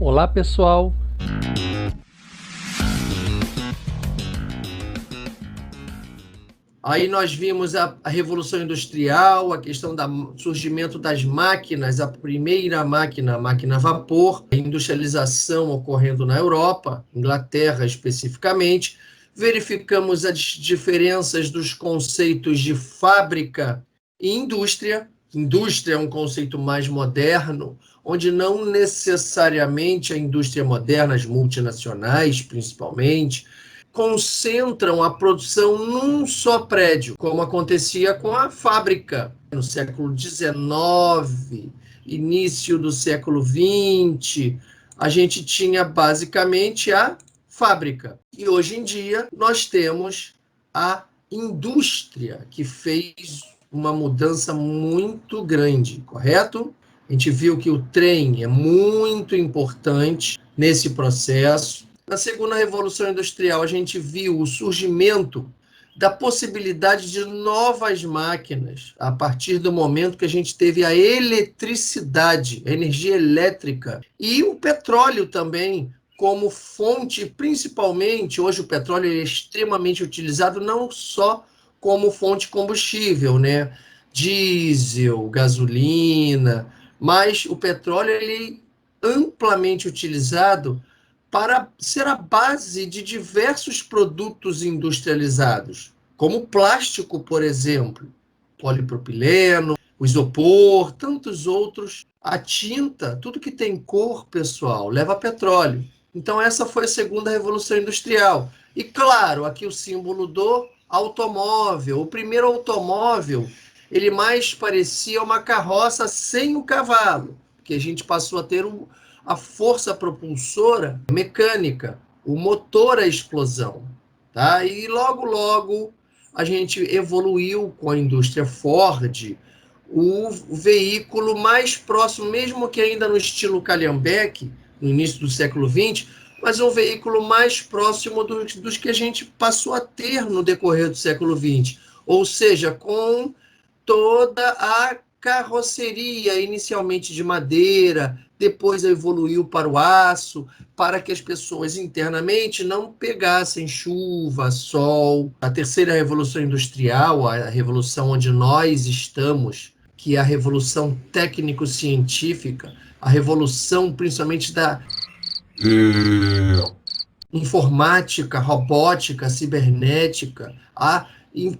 Olá, pessoal! Aí nós vimos a Revolução Industrial, a questão do surgimento das máquinas, a primeira máquina, a máquina a vapor, a industrialização ocorrendo na Europa, Inglaterra especificamente. Verificamos as diferenças dos conceitos de fábrica e indústria. Indústria é um conceito mais moderno, onde não necessariamente a indústria moderna, as multinacionais principalmente, concentram a produção num só prédio, como acontecia com a fábrica no século XIX, início do século XX. A gente tinha basicamente a fábrica. E hoje em dia nós temos a indústria, que fez uma mudança muito grande, correto? A gente viu que o trem é muito importante nesse processo. Na segunda Revolução Industrial, a gente viu o surgimento da possibilidade de novas máquinas, a partir do momento que a gente teve a eletricidade, a energia elétrica, e o petróleo também, como fonte, principalmente, hoje o petróleo é extremamente utilizado não só como fonte combustível, né? Diesel, gasolina, mas o petróleo ele é amplamente utilizado para ser a base de diversos produtos industrializados, como plástico, por exemplo, polipropileno, o isopor, tantos outros, a tinta, tudo que tem cor, pessoal, leva petróleo. Então essa foi a segunda revolução industrial. E claro, aqui o símbolo do automóvel. O primeiro automóvel, ele mais parecia uma carroça sem o cavalo, porque a gente passou a ter a força propulsora mecânica, o motor à explosão. Tá? E logo, logo, a gente evoluiu com a indústria Ford, o veículo mais próximo, mesmo que ainda no estilo Calhambeque, no início do século XX, mas um veículo mais próximo dos que a gente passou a ter no decorrer do século XX. Ou seja, com toda a carroceria, inicialmente de madeira, depois evoluiu para o aço, para que as pessoas internamente não pegassem chuva, sol. A terceira revolução industrial, a revolução onde nós estamos, que é a revolução técnico-científica, a revolução principalmente da informática, robótica, cibernética, a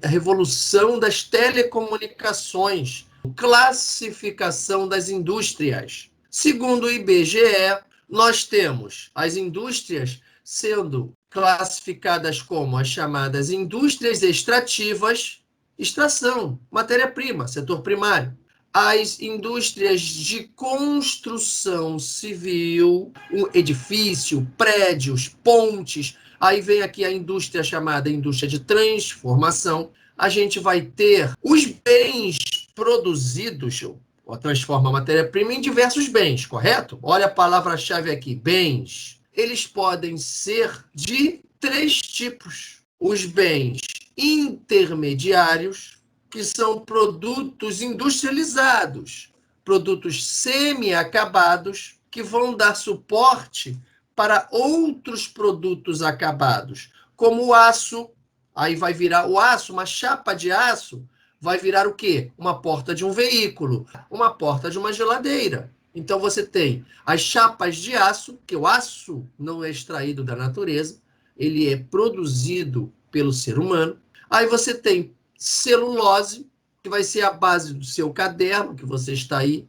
revolução das telecomunicações, classificação das indústrias. Segundo o IBGE, nós temos as indústrias sendo classificadas como as chamadas indústrias extrativas, extração, matéria-prima, setor primário. As indústrias de construção civil, um edifício, prédios, pontes. Aí vem aqui a indústria chamada indústria de transformação. A gente vai ter os bens produzidos, ou transforma a matéria-prima em diversos bens, correto? Olha a palavra-chave aqui, bens. Eles podem ser de três tipos. Os bens intermediários, que são produtos industrializados, produtos semi-acabados, que vão dar suporte para outros produtos acabados, como o aço. Aí vai virar o aço, uma chapa de aço, vai virar o quê? Uma porta de um veículo, uma porta de uma geladeira. Então você tem as chapas de aço, que o aço não é extraído da natureza, ele é produzido pelo ser humano. Aí você tem celulose, que vai ser a base do seu caderno, que você está aí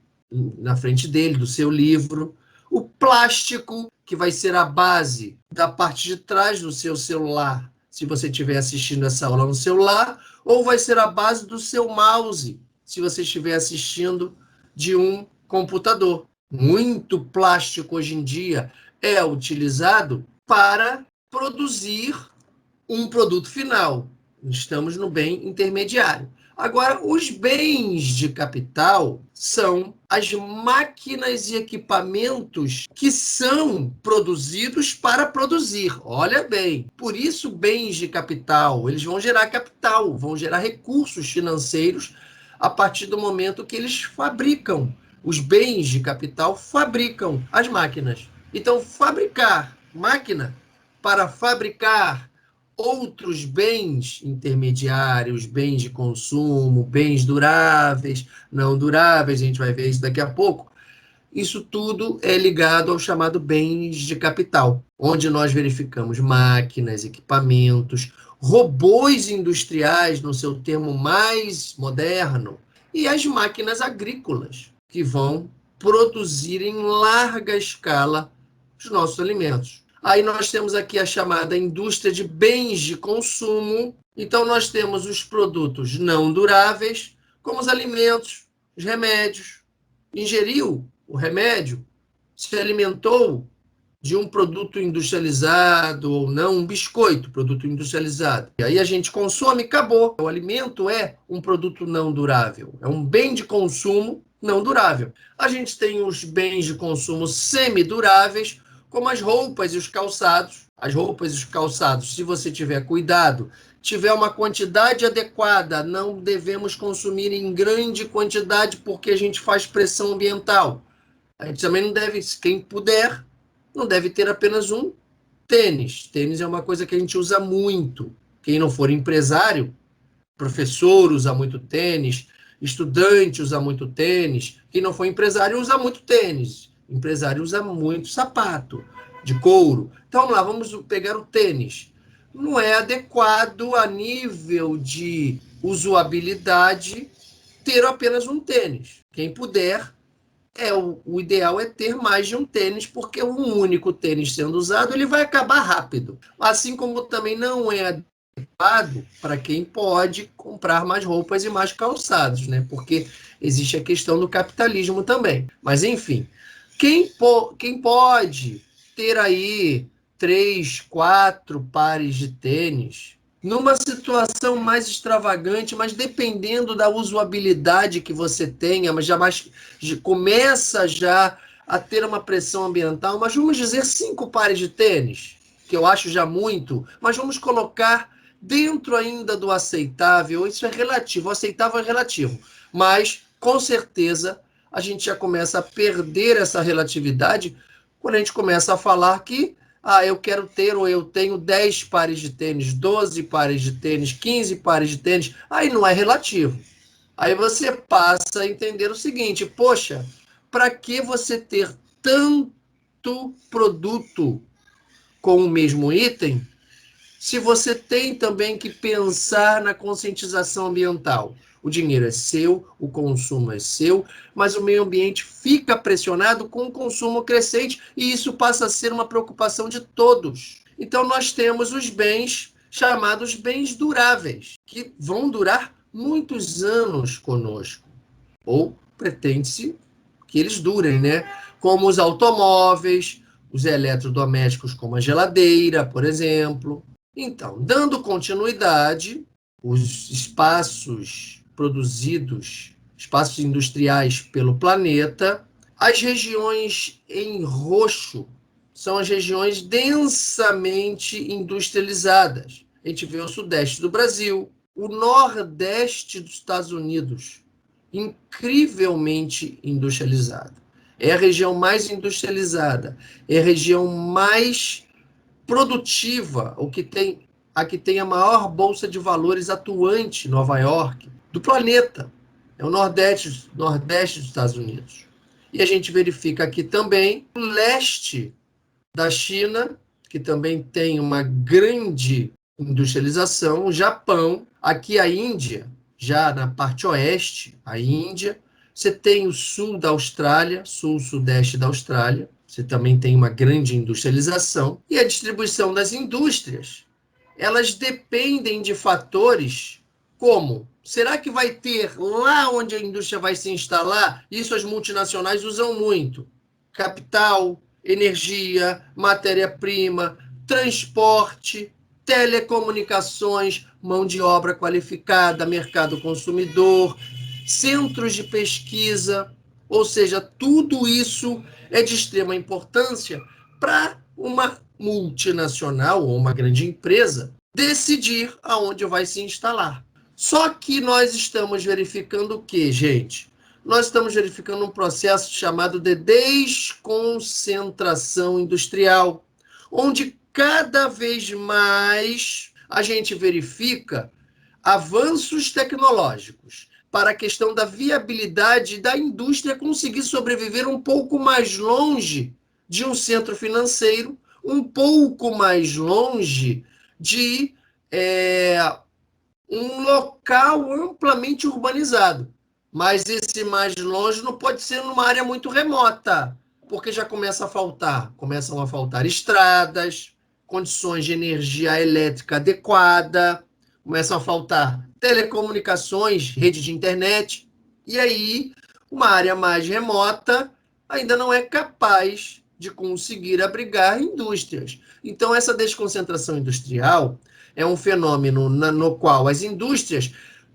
na frente dele, do seu livro. O plástico, que vai ser a base da parte de trás do seu celular, se você estiver assistindo essa aula no celular, ou vai ser a base do seu mouse, se você estiver assistindo de um computador. Muito plástico hoje em dia é utilizado para produzir um produto final. Estamos no bem intermediário. Agora, os bens de capital são as máquinas e equipamentos que são produzidos para produzir. Olha bem, por isso bens de capital, eles vão gerar capital, vão gerar recursos financeiros a partir do momento que eles fabricam. Os bens de capital fabricam as máquinas. Então, fabricar máquina para fabricar outros bens intermediários, bens de consumo, bens duráveis, não duráveis, a gente vai ver isso daqui a pouco. Isso tudo é ligado ao chamado bens de capital, onde nós verificamos máquinas, equipamentos, robôs industriais, no seu termo mais moderno, e as máquinas agrícolas, que vão produzir em larga escala os nossos alimentos. Aí nós temos aqui a chamada indústria de bens de consumo. Então, nós temos os produtos não duráveis, como os alimentos, os remédios. Ingeriu o remédio, se alimentou de um produto industrializado ou não, um biscoito, produto industrializado. E aí a gente consome e acabou. O alimento é um produto não durável, é um bem de consumo não durável. A gente tem os bens de consumo semiduráveis, como as roupas e os calçados. As roupas e os calçados, se você tiver cuidado, tiver uma quantidade adequada, não devemos consumir em grande quantidade porque a gente faz pressão ambiental. A gente também não deve, quem puder, não deve ter apenas um tênis. Tênis é uma coisa que a gente usa muito. Quem não for empresário, professor usa muito tênis, estudante usa muito tênis. Quem não for empresário usa muito tênis. Empresário usa muito sapato de couro. Então vamos lá, vamos pegar o tênis. Não é adequado a nível de usabilidade ter apenas um tênis. Quem puder, o ideal é ter mais de um tênis, porque um único tênis sendo usado, ele vai acabar rápido. Assim como também não é adequado para quem pode comprar mais roupas e mais calçados, né? Porque existe a questão do capitalismo também. Mas, enfim, quem pode ter aí 3, 4 pares de tênis, numa situação mais extravagante, mas dependendo da usabilidade que você tenha, mas começa já a ter uma pressão ambiental, mas vamos dizer 5 pares de tênis, que eu acho já muito, mas vamos colocar dentro ainda do aceitável. Isso é relativo, o aceitável é relativo, mas com certeza a gente já começa a perder essa relatividade quando a gente começa a falar que eu quero ter, ou eu tenho 10 pares de tênis, 12 pares de tênis, 15 pares de tênis. Aí não é relativo. Aí você passa a entender o seguinte: poxa, para que você ter tanto produto com o mesmo item, se você tem também que pensar na conscientização ambiental? O dinheiro é seu, o consumo é seu, mas o meio ambiente fica pressionado com o consumo crescente e isso passa a ser uma preocupação de todos. Então, nós temos os bens chamados bens duráveis, que vão durar muitos anos conosco, ou pretende-se que eles durem, né? Como os automóveis, os eletrodomésticos, como a geladeira, por exemplo. Então, dando continuidade, os espaços produzidos, espaços industriais pelo planeta, as regiões em roxo são as regiões densamente industrializadas. A gente vê o sudeste do Brasil, o nordeste dos Estados Unidos, incrivelmente industrializado. É a região mais industrializada, é a região mais produtiva, a que tem a maior bolsa de valores atuante, Nova York, do planeta. É o nordeste dos Estados Unidos. E a gente verifica aqui também o leste da China, que também tem uma grande industrialização, o Japão, aqui a Índia, já na parte oeste, a Índia, você tem o sul da Austrália, sul-sudeste da Austrália, você também tem uma grande industrialização, e a distribuição das indústrias, elas dependem de fatores como: será que vai ter lá onde a indústria vai se instalar? Isso as multinacionais usam muito: capital, energia, matéria-prima, transporte, telecomunicações, mão de obra qualificada, mercado consumidor, centros de pesquisa, ou seja, tudo isso é de extrema importância para uma multinacional ou uma grande empresa decidir aonde vai se instalar. Só que nós estamos verificando o que, gente? nós estamos verificando um processo chamado de desconcentração industrial, onde cada vez mais a gente verifica avanços tecnológicos para a questão da viabilidade da indústria conseguir sobreviver um pouco mais longe de um centro financeiro, um pouco mais longe de um local amplamente urbanizado. Mas esse mais longe não pode ser numa área muito remota, porque já começam a faltar estradas, condições de energia elétrica adequada, começam a faltar telecomunicações, rede de internet, e aí uma área mais remota ainda não é capaz de conseguir abrigar indústrias. Então, essa desconcentração industrial é um fenômeno no qual as indústrias,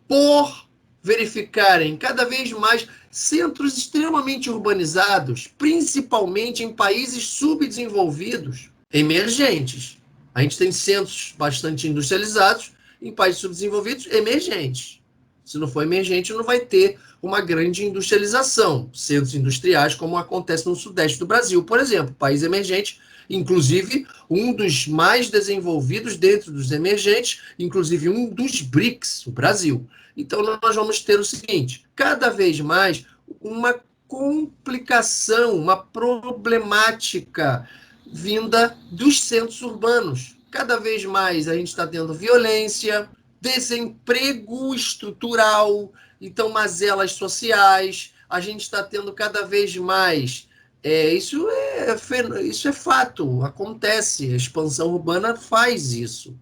por verificarem cada vez mais centros extremamente urbanizados, principalmente em países subdesenvolvidos, emergentes. A gente tem centros bastante industrializados em países subdesenvolvidos emergentes. Se não for emergente, não vai ter uma grande industrialização. Centros industriais, como acontece no sudeste do Brasil, por exemplo, país emergente, inclusive um dos mais desenvolvidos dentro dos emergentes, inclusive um dos BRICS, o Brasil. Então, nós vamos ter o seguinte, cada vez mais uma complicação, uma problemática vinda dos centros urbanos. Cada vez mais a gente está tendo violência, desemprego estrutural, então mazelas sociais, a gente está tendo cada vez mais. Isso é fato, acontece, a expansão urbana faz isso.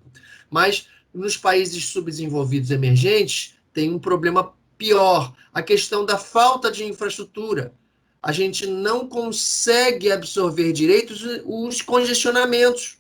Mas nos países subdesenvolvidos emergentes tem um problema pior, a questão da falta de infraestrutura. A gente não consegue absorver direito os congestionamentos.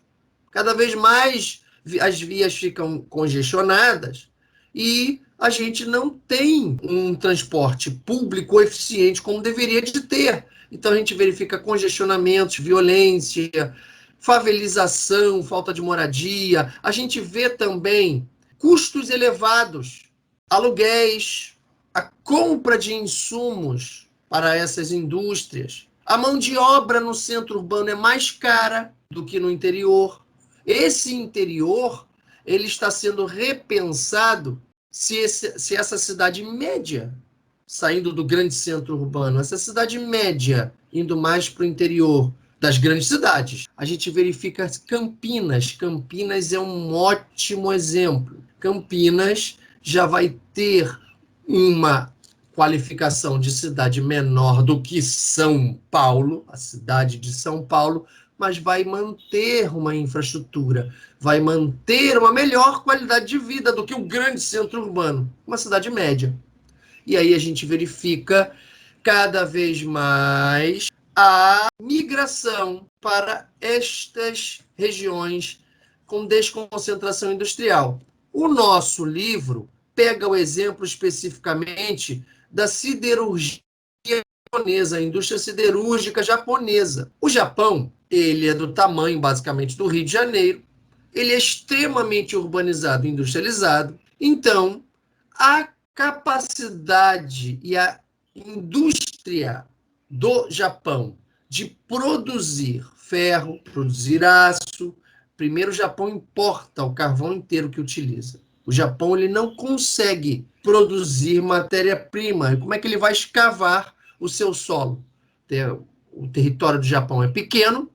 Cada vez mais as vias ficam congestionadas e a gente não tem um transporte público eficiente como deveria de ter. Então, a gente verifica congestionamentos, violência, favelização, falta de moradia. A gente vê também custos elevados, aluguéis, a compra de insumos para essas indústrias. A mão de obra no centro urbano é mais cara do que no interior. Esse interior ele está sendo repensado se essa cidade média, saindo do grande centro urbano, essa cidade média indo mais para o interior das grandes cidades, a gente verifica Campinas. Campinas é um ótimo exemplo. Campinas já vai ter uma qualificação de cidade menor do que São Paulo, a cidade de São Paulo, mas vai manter uma infraestrutura, vai manter uma melhor qualidade de vida do que o grande centro urbano, uma cidade média. E aí a gente verifica cada vez mais a migração para estas regiões com desconcentração industrial. O nosso livro pega o exemplo especificamente da siderurgia japonesa, a indústria siderúrgica japonesa. O Japão, ele é do tamanho, basicamente, do Rio de Janeiro, ele é extremamente urbanizado e industrializado, então, a capacidade e a indústria do Japão de produzir ferro, produzir aço, primeiro o Japão importa o carvão inteiro que utiliza. O Japão ele não consegue produzir matéria-prima. Como é que ele vai escavar o seu solo? O território do Japão é pequeno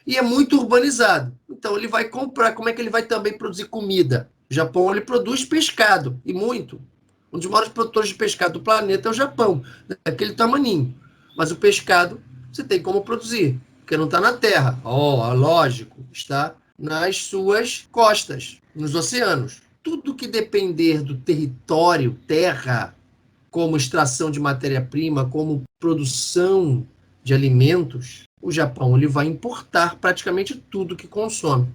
e é muito urbanizado. Então ele vai comprar. Como é que ele vai também produzir comida? O Japão ele produz pescado, e muito. Um dos maiores produtores de pescado do planeta é o Japão, aquele tamaninho. Mas o pescado você tem como produzir, porque não está na terra. Lógico, está nas suas costas, nos oceanos. Tudo que depender do território, terra, como extração de matéria-prima, como produção de alimentos, o Japão ele vai importar praticamente tudo que consome,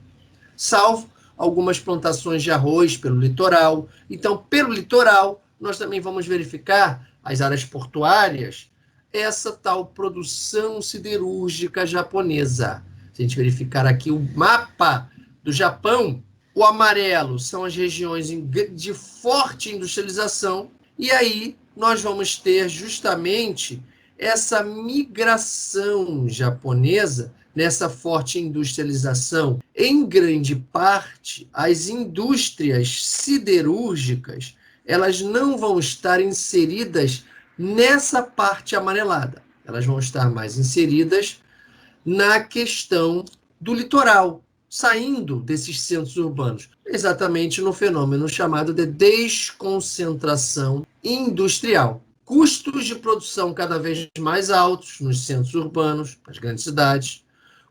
salvo algumas plantações de arroz pelo litoral. Então, pelo litoral, nós também vamos verificar as áreas portuárias, essa tal produção siderúrgica japonesa. Se a gente verificar aqui o mapa do Japão, o amarelo são as regiões de forte industrialização, e aí nós vamos ter justamente essa migração japonesa nessa forte industrialização. Em grande parte, as indústrias siderúrgicas, elas não vão estar inseridas nessa parte amarelada. Elas vão estar mais inseridas na questão do litoral, saindo desses centros urbanos, exatamente no fenômeno chamado de desconcentração industrial. Custos de produção cada vez mais altos nos centros urbanos, nas grandes cidades,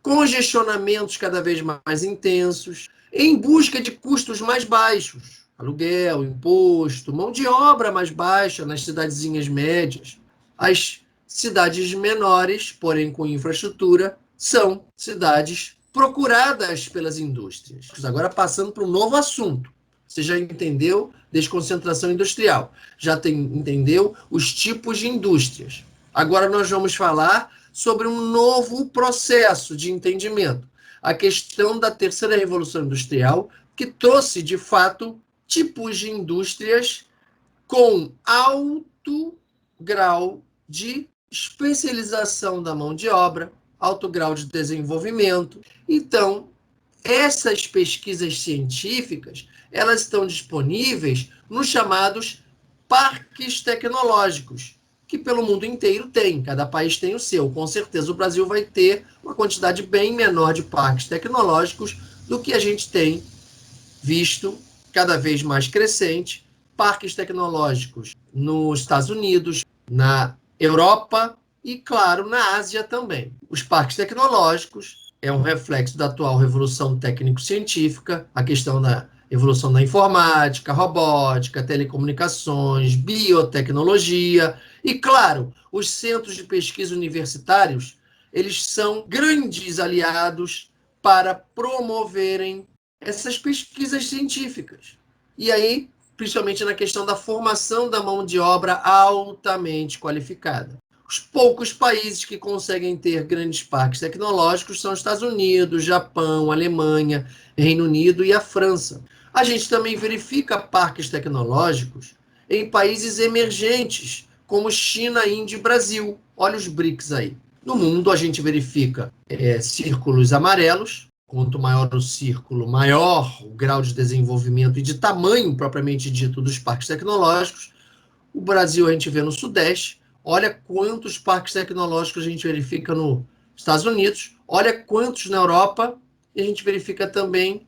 congestionamentos cada vez mais intensos, em busca de custos mais baixos, aluguel, imposto, mão de obra mais baixa nas cidadezinhas médias. As cidades menores, porém com infraestrutura, são cidades procuradas pelas indústrias. Agora, passando para um novo assunto. Você já entendeu desconcentração industrial, já entendeu os tipos de indústrias. Agora nós vamos falar sobre um novo processo de entendimento, a questão da terceira revolução industrial, que trouxe, de fato, tipos de indústrias com alto grau de especialização da mão de obra, alto grau de desenvolvimento. Então, essas pesquisas científicas, elas estão disponíveis nos chamados parques tecnológicos, que pelo mundo inteiro tem, cada país tem o seu. Com certeza o Brasil vai ter uma quantidade bem menor de parques tecnológicos do que a gente tem visto cada vez mais crescente, parques tecnológicos nos Estados Unidos, na Europa e, claro, na Ásia também. Os parques tecnológicos é um reflexo da atual revolução técnico-científica, a questão da evolução da informática, robótica, telecomunicações, biotecnologia e, claro, os centros de pesquisa universitários, eles são grandes aliados para promoverem essas pesquisas científicas. E aí, principalmente na questão da formação da mão de obra altamente qualificada. Os poucos países que conseguem ter grandes parques tecnológicos são os Estados Unidos, Japão, Alemanha, Reino Unido e a França. A gente também verifica parques tecnológicos em países emergentes, como China, Índia e Brasil. Olha os BRICS aí. No mundo, a gente verifica círculos amarelos. Quanto maior o círculo, maior o grau de desenvolvimento e de tamanho, propriamente dito, dos parques tecnológicos. O Brasil a gente vê no Sudeste. Olha quantos parques tecnológicos a gente verifica nos Estados Unidos. Olha quantos na Europa. E a gente verifica também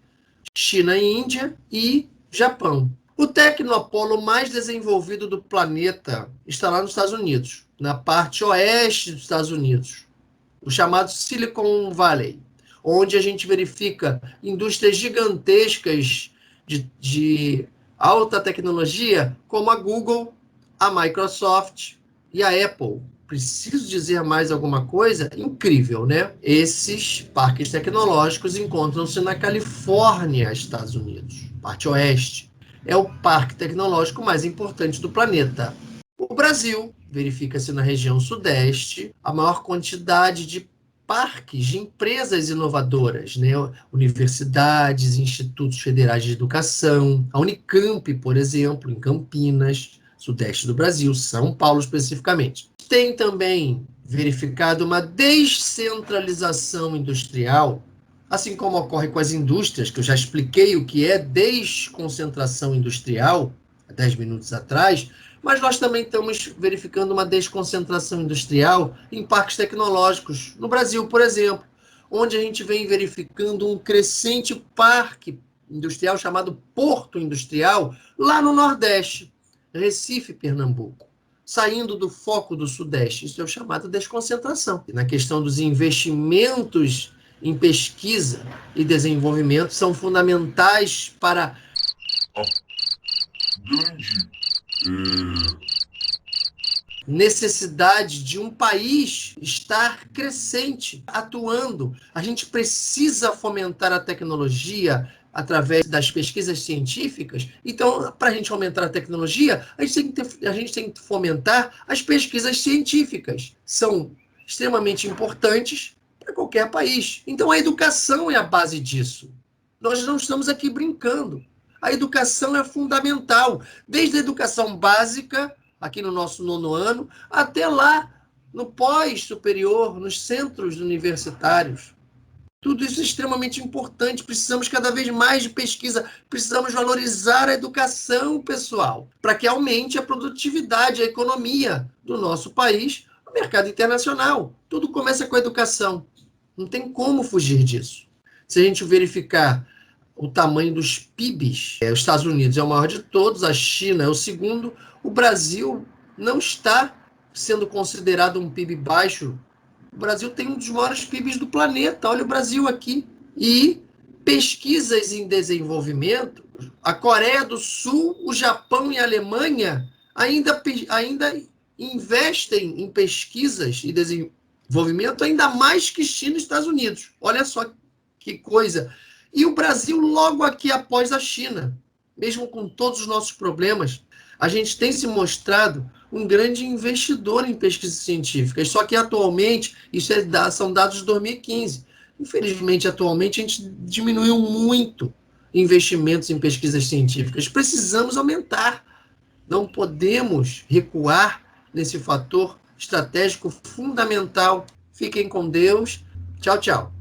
China e Índia e Japão. O tecnopolo mais desenvolvido do planeta está lá nos Estados Unidos, na parte oeste dos Estados Unidos, o chamado Silicon Valley, onde a gente verifica indústrias gigantescas de alta tecnologia, como a Google, a Microsoft e a Apple. Preciso dizer mais alguma coisa? Incrível, né? Esses parques tecnológicos encontram-se na Califórnia, Estados Unidos, parte oeste. É o parque tecnológico mais importante do planeta. O Brasil verifica-se na região sudeste a maior quantidade de parques de empresas inovadoras, né? Universidades, institutos federais de educação, a Unicamp, por exemplo, em Campinas, sudeste do Brasil, São Paulo especificamente. Tem também verificado uma descentralização industrial, assim como ocorre com as indústrias, que eu já expliquei o que é desconcentração industrial, há 10 minutos atrás, mas nós também estamos verificando uma desconcentração industrial em parques tecnológicos. No Brasil, por exemplo, onde a gente vem verificando um crescente parque industrial chamado Porto Industrial, lá no Nordeste, Recife, Pernambuco, saindo do foco do Sudeste. Isso é o chamado desconcentração. E na questão dos investimentos em pesquisa e desenvolvimento são fundamentais para a grande necessidade de um país estar crescente, atuando. A gente precisa fomentar a tecnologia através das pesquisas científicas. Então, para a gente aumentar a tecnologia, a gente tem que fomentar as pesquisas científicas. São extremamente importantes para qualquer país. Então, a educação é a base disso. Nós não estamos aqui brincando. A educação é fundamental, desde a educação básica aqui no nosso 9º ano, até lá no pós-superior, nos centros universitários. Tudo isso é extremamente importante. Precisamos cada vez mais de pesquisa, precisamos valorizar a educação, pessoal, para que aumente a produtividade, a economia do nosso país no mercado internacional. Tudo começa com a educação. Não tem como fugir disso. Se a gente verificar o tamanho dos PIBs, os Estados Unidos é o maior de todos, a China é o segundo, o Brasil não está sendo considerado um PIB baixo. O Brasil tem um dos maiores PIBs do planeta, olha o Brasil aqui. E pesquisas em desenvolvimento, a Coreia do Sul, o Japão e a Alemanha ainda investem em pesquisas e desenvolvimento ainda mais que China e Estados Unidos. Olha só que coisa. E o Brasil logo aqui após a China, mesmo com todos os nossos problemas, a gente tem se mostrado um grande investidor em pesquisas científicas, só que atualmente, são dados de 2015, infelizmente atualmente a gente diminuiu muito investimentos em pesquisas científicas, precisamos aumentar, não podemos recuar nesse fator estratégico fundamental. Fiquem com Deus, tchau, tchau.